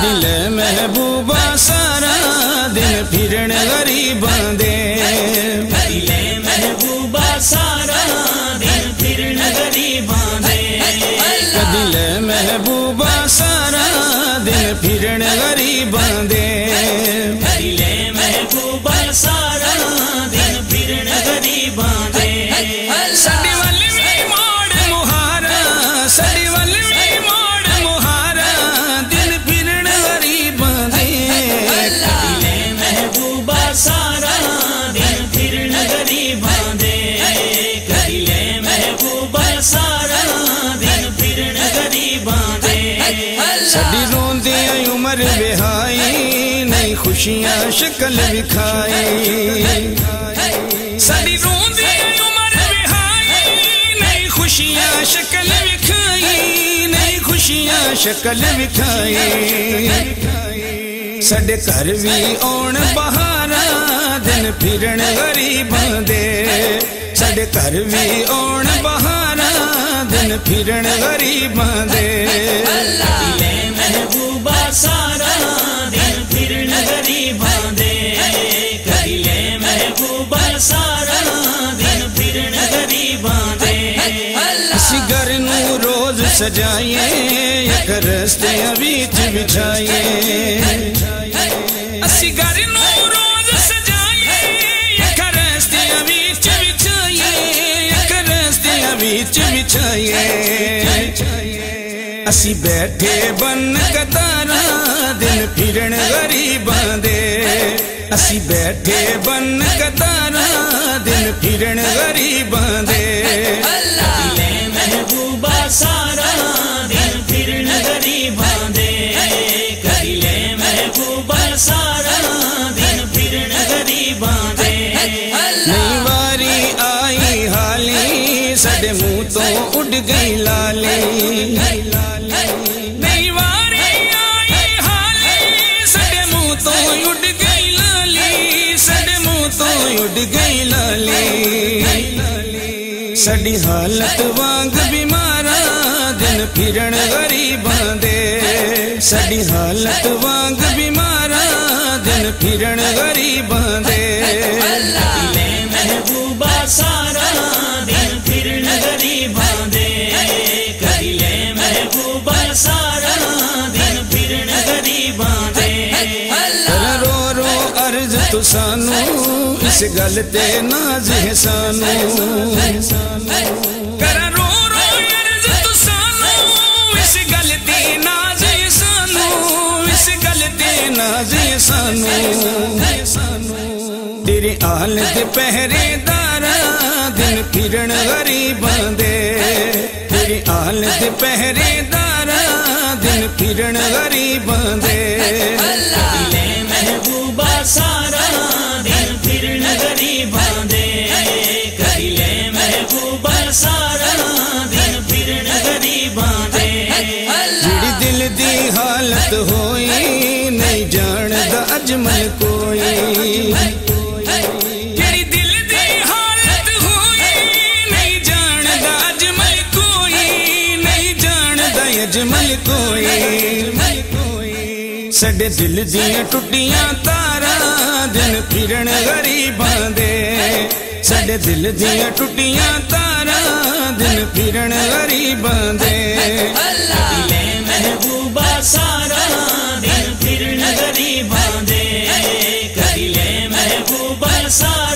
कदिले महबूबा सारा दिन फिरन गरीबां दे, कदिले महबूबा सारा दिन फिरन गरीबां दे, कदिले महबूबा सारा दिन फिरन गरीबां दे, कदिले महबूबा सारा दिन फिरन गरीबां दे। साडी वल वी मोड़ मुहारा, साडी वल वी मोड़ मुहारा दिन फिरन गरीबां दे, कदिले महबूबा सारा दिन फिरन गरीबां दे, कदिले महबूबा सारा दिन फिरन गरीबां दे। साडी रोंदी उमर विहाई नहीं खुशियां शक्ल विखाई, साडी रोंदी उमर विहाई नहीं खुशियां शक्ल विखाई, नहीं खुशियां शक्ल विखाई। साडे घर भी आउण बहारा दिन फिरन गरीबां दे, साडे घर भी आउण बहारा दिन फिरन गरीबां दे, कदिले महबूबा सारा दिन फिरन गरीबां दे, कदिले महबूबा सारा दिन फिरन गरीबां दे। असी घर नू रोज सजाइए एक रस्ते बीच बिछाइए, असी घर नू रोज सजाइए एक रस्ते बीच बिछाइए, एक रस्ते बीच बिछाइए। असी बैठे बन कतारा दिन फिरन गरीबां दे, असी बैठे बन कतारा दिन फिरन गरीबां दे, कदिले महबूबा सारा दिन फिरन गरीबां दे, कदिले महबूबा सारा दिन फिरन गरीबां दे। नई वारी आई हाली साडे मुंह तो उड़ गई लाली, नई वारी आई हाली साडे मुंह तो उड़ गई लाली, साडे मुंह तो उड़ गई लाली। साडी हालत वांग बीमारा दिन फिरन गरीबां दे, साडी हालत वांग बीमारा दिन फिरन गरीबां दे, कदिले महबूबा सारा दिन फिरन गरीबां दे, कदिले महबूबा सारा दिन फिरन गरीबां दे। रो रो अर्ज तू सानू इस गल ते नाज है सानू, कर रो रो अर्ज तू सानू इस गल ते नाज है सानू, इस गल ते नाज है सानू। तेरी आल दे पहरेदारा दिन फिरन गरीबां दे, तेरी आल दे पहरेदारा दिन फिरन गरीबां दे, कदिले महबूबा सारा दिन फिरन गरीबां दे, कदिले महबूबा सारा दिन फिरन गरीबां दे। जिहड़ी दिल दी हालत होई नहीं जानदा अजमल कोई, जिहड़ी दिल दी हालत होई नहीं जानदा अजमल कोई, नहीं जानदा अजमल कोई। साडे दिल दियां टुटियां तारा दिन फिरन गरीबां दे, साडे दिल दियां टुटियां तारा दिन फिरन गरीबां दे, कदिले महबूबा सारा दिन फिरन गरीबां दे, कदिले महबूबा सारा